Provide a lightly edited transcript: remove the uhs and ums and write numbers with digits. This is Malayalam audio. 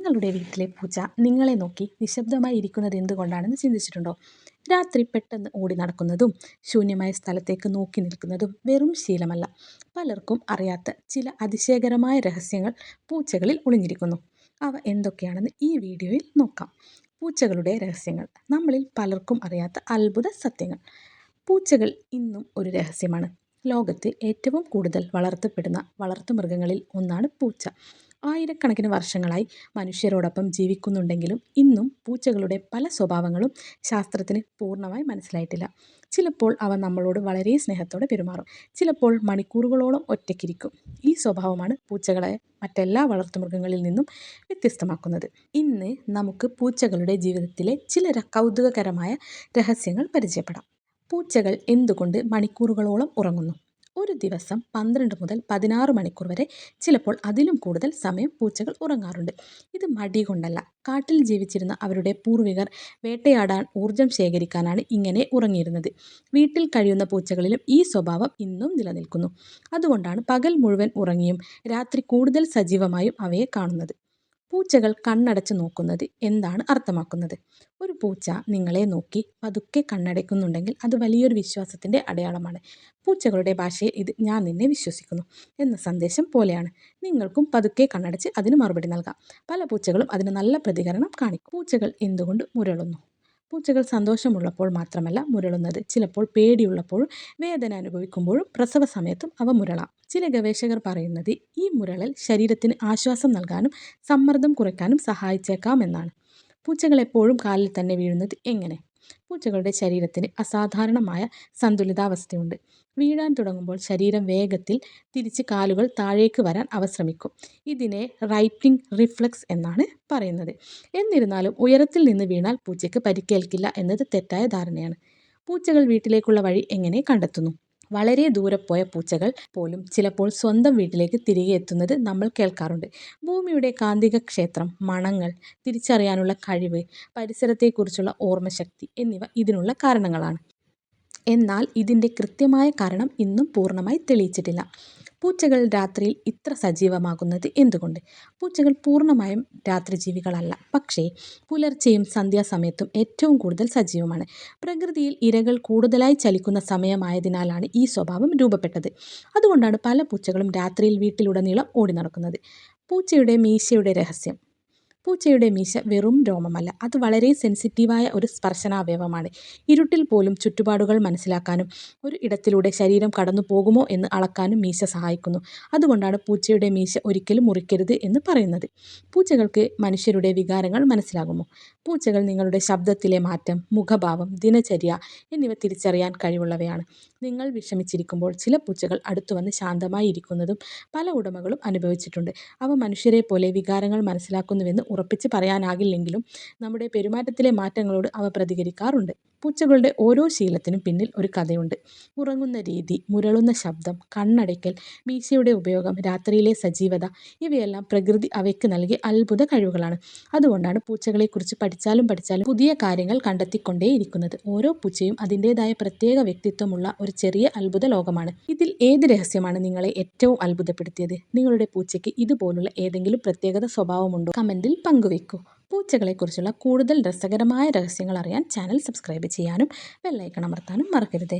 നിങ്ങളുടെ വീട്ടിലെ പൂച്ച നിങ്ങളെ നോക്കി നിശബ്ദമായി ഇരിക്കുന്നത് എന്തുകൊണ്ടാണെന്ന് ചിന്തിച്ചിട്ടുണ്ടോ? രാത്രി പെട്ടെന്ന് ഓടി നടക്കുന്നതും ശൂന്യമായ സ്ഥലത്തേക്ക് നോക്കി നിൽക്കുന്നതും വെറും ശീലമല്ല. പലർക്കും അറിയാത്ത ചില അതിശയകരമായ രഹസ്യങ്ങൾ പൂച്ചകളിൽ ഒളിഞ്ഞിരിക്കുന്നു. അവ എന്തൊക്കെയാണെന്ന് ഈ വീഡിയോയിൽ നോക്കാം. പൂച്ചകളുടെ രഹസ്യങ്ങൾ. നമ്മളിൽ പലർക്കും അറിയാത്ത അത്ഭുത സത്യങ്ങൾ. പൂച്ചകൾ ഇന്നും ഒരു രഹസ്യമാണ്. ലോകത്ത് ഏറ്റവും കൂടുതൽ വളർത്തപ്പെടുന്ന വളർത്തുമൃഗങ്ങളിൽ ഒന്നാണ് പൂച്ച. ആയിരക്കണക്കിന് വർഷങ്ങളായി മനുഷ്യരോടൊപ്പം ജീവിക്കുന്നുണ്ടെങ്കിലും ഇന്നും പൂച്ചകളുടെ പല സ്വഭാവങ്ങളും ശാസ്ത്രത്തിന് പൂർണ്ണമായി മനസ്സിലായിട്ടില്ല. ചിലപ്പോൾ അവ നമ്മളോട് വളരെ സ്നേഹത്തോടെ പെരുമാറും, ചിലപ്പോൾ മണിക്കൂറുകളോളം ഒറ്റയ്ക്കിരിക്കും. ഈ സ്വഭാവമാണ് പൂച്ചകളെ മറ്റെല്ലാ വളർത്തുമൃഗങ്ങളിൽ നിന്നും വ്യത്യസ്തമാക്കുന്നത്. ഇന്ന് നമുക്ക് പൂച്ചകളുടെ ജീവിതത്തിലെ ചില കൗതുകകരമായ രഹസ്യങ്ങൾ പരിചയപ്പെടാം. പൂച്ചകൾ എന്തുകൊണ്ട് മണിക്കൂറുകളോളം ഉറങ്ങുന്നു? ഒരു ദിവസം 12 മുതൽ 16 മണിക്കൂർ വരെ, ചിലപ്പോൾ അതിലും കൂടുതൽ സമയം പൂച്ചകൾ ഉറങ്ങാറുണ്ട്. ഇത് മടി കൊണ്ടല്ല. കാട്ടിൽ ജീവിച്ചിരുന്ന അവരുടെ പൂർവികർ വേട്ടയാടാൻ ഊർജം ശേഖരിക്കാനാണ് ഇങ്ങനെ ഉറങ്ങിയിരുന്നത്. വീട്ടിൽ കഴിയുന്ന പൂച്ചകളിലും ഈ സ്വഭാവം ഇന്നും നിലനിൽക്കുന്നു. അതുകൊണ്ടാണ് പകൽ മുഴുവൻ ഉറങ്ങിയും രാത്രി കൂടുതൽ സജീവമായും അവയെ കാണുന്നത്. പൂച്ചകൾ കണ്ണടച്ച് നോക്കുന്നത് എന്താണ് അർത്ഥമാക്കുന്നത്? ഒരു പൂച്ച നിങ്ങളെ നോക്കി പതുക്കെ കണ്ണടയ്ക്കുന്നുണ്ടെങ്കിൽ അത് വലിയൊരു വിശ്വാസത്തിൻ്റെ അടയാളമാണ്. പൂച്ചകളുടെ ഭാഷയിൽ ഇത് "ഞാൻ നിന്നെ വിശ്വസിക്കുന്നു" എന്ന സന്ദേശം പോലെയാണ്. നിങ്ങൾക്കും പതുക്കെ കണ്ണടച്ച് അതിന് മറുപടി നൽകാം. പല പൂച്ചകളും അതിന് നല്ല പ്രതികരണം കാണിക്കും. പൂച്ചകൾ എന്തുകൊണ്ട് മുരളുന്നു? പൂച്ചകൾ സന്തോഷമുള്ളപ്പോൾ മാത്രമല്ല മുരളുന്നത്. ചിലപ്പോൾ പേടിയുള്ളപ്പോഴും വേദന അനുഭവിക്കുമ്പോഴും പ്രസവ സമയത്തും അവ മുരളാം. ചില ഗവേഷകർ പറയുന്നത് ഈ മുരളൽ ശരീരത്തിന് ആശ്വാസം നൽകാനും സമ്മർദ്ദം കുറയ്ക്കാനും സഹായിച്ചേക്കാമെന്നാണ്. പൂച്ചകൾ എപ്പോഴും കാലിൽ തന്നെ വീഴുന്നത് എങ്ങനെ? പൂച്ചകളുടെ ശരീരത്തിന് അസാധാരണമായ സന്തുലിതാവസ്ഥയുണ്ട്. വീഴാൻ തുടങ്ങുമ്പോൾ ശരീരം വേഗത്തിൽ തിരിച്ച് കാലുകൾ താഴേക്ക് വരാൻ അവ ശ്രമിക്കും. ഇതിനെ റൈറ്റിംഗ് റിഫ്ലക്സ് എന്നാണ് പറയുന്നത്. എന്നിരുന്നാലും ഉയരത്തിൽ നിന്ന് വീണാൽ പൂച്ചയ്ക്ക് പരിക്കേൽക്കില്ല എന്നത് തെറ്റായ ധാരണയാണ്. പൂച്ചകൾ വീട്ടിലേക്കുള്ള വഴി എങ്ങനെ കണ്ടെത്തുന്നു? വളരെ ദൂരെ പോയ പൂച്ചകൾ പോലും ചിലപ്പോൾ സ്വന്തം വീട്ടിലേക്ക് തിരികെ എത്തുന്നത് നമ്മൾ കേൾക്കാറുണ്ട്. ഭൂമിയുടെ കാന്തിക ക്ഷേത്രം, മണങ്ങൾ തിരിച്ചറിയാനുള്ള കഴിവ്, പരിസരത്തെക്കുറിച്ചുള്ള ഓർമ്മശക്തി എന്നിവ ഇതിനുള്ള കാരണങ്ങളാണ്. എന്നാൽ ഇതിൻ്റെ കൃത്യമായ കാരണം ഇന്നും പൂർണ്ണമായി തെളിയിച്ചിട്ടില്ല. പൂച്ചകൾ രാത്രിയിൽ ഇത്ര സജീവമാകുന്നത് എന്തുകൊണ്ട്? പൂച്ചകൾ പൂർണ്ണമായും രാത്രിജീവികളല്ല, പക്ഷേ പുലർച്ചെയും സന്ധ്യാസമയത്തും ഏറ്റവും കൂടുതൽ സജീവമാണ്. പ്രകൃതിയിൽ ഇരകൾ കൂടുതലായി ചലിക്കുന്ന സമയമായതിനാലാണ് ഈ സ്വഭാവം രൂപപ്പെട്ടത്. അതുകൊണ്ടാണ് പല പൂച്ചകളും രാത്രിയിൽ വീട്ടിലുടനീളം ഓടി നടക്കുന്നത്. പൂച്ചയുടെ മീശയുടെ രഹസ്യം. പൂച്ചയുടെ മീശ വെറും രോമമല്ല, അത് വളരെ സെൻസിറ്റീവായ ഒരു സ്പർശനാവയവമാണ്. ഇരുട്ടിൽ പോലും ചുറ്റുപാടുകൾ മനസ്സിലാക്കാനും ഒരു ഇടത്തിലൂടെ ശരീരം കടന്നു പോകുമോ എന്ന് അളക്കാനും മീശ സഹായിക്കുന്നു. അതുകൊണ്ടാണ് പൂച്ചയുടെ മീശ ഒരിക്കലും മുറിക്കരുത് എന്ന് പറയുന്നത്. പൂച്ചകൾക്ക് മനുഷ്യരുടെ വികാരങ്ങൾ മനസ്സിലാകുമോ? പൂച്ചകൾ നിങ്ങളുടെ ശബ്ദത്തിലെ മാറ്റം, മുഖഭാവം, ദിനചര്യ എന്നിവ തിരിച്ചറിയാൻ കഴിവുള്ളവയാണ്. നിങ്ങൾ വിഷമിച്ചിരിക്കുമ്പോൾ ചില പൂച്ചകൾ അടുത്തുവന്ന് ശാന്തമായി ഇരിക്കുന്നതും പല ഉടമകളും അനുഭവിച്ചിട്ടുണ്ട്. അവ മനുഷ്യരെ പോലെ വികാരങ്ങൾ മനസ്സിലാക്കുന്നുവെന്ന് ഉറപ്പിച്ച് പറയാനാകില്ലെങ്കിലും നമ്മുടെ പെരുമാറ്റത്തിലെ മാറ്റങ്ങളോട് അവ പ്രതികരിക്കാറുണ്ട്. പൂച്ചകളുടെ ഓരോ ശീലത്തിനും പിന്നിൽ ഒരു കഥയുണ്ട്. ഉറങ്ങുന്ന രീതി, മുരളുന്ന ശബ്ദം, കണ്ണടയ്ക്കൽ, മീശയുടെ ഉപയോഗം, രാത്രിയിലെ സജീവത ഇവയെല്ലാം പ്രകൃതി അവയ്ക്ക് നൽകിയ അത്ഭുത കഴിവുകളാണ്. അതുകൊണ്ടാണ് പൂച്ചകളെക്കുറിച്ച് പഠിച്ചാലും പുതിയ കാര്യങ്ങൾ കണ്ടെത്തിക്കൊണ്ടേയിരിക്കുന്നത്. ഓരോ പൂച്ചയും അതിൻ്റെതായ പ്രത്യേക വ്യക്തിത്വമുള്ള ഒരു ചെറിയ അത്ഭുത ലോകമാണ്. ഇതിൽ ഏത് രഹസ്യമാണ് നിങ്ങളെ ഏറ്റവും അത്ഭുതപ്പെടുത്തിയത്? നിങ്ങളുടെ പൂച്ചയ്ക്ക് ഇതുപോലുള്ള ഏതെങ്കിലും പ്രത്യേകത സ്വഭാവമുണ്ടോ? കമൻറ്റിൽ പങ്കുവെക്കൂ. പൂച്ചകളെക്കുറിച്ചുള്ള കൂടുതൽ രസകരമായ രഹസ്യങ്ങൾ അറിയാൻ ചാനൽ സബ്സ്ക്രൈബ് ചെയ്യാനും ബെല്ലൈക്കൺ അമർത്താനും മറക്കരുതേ.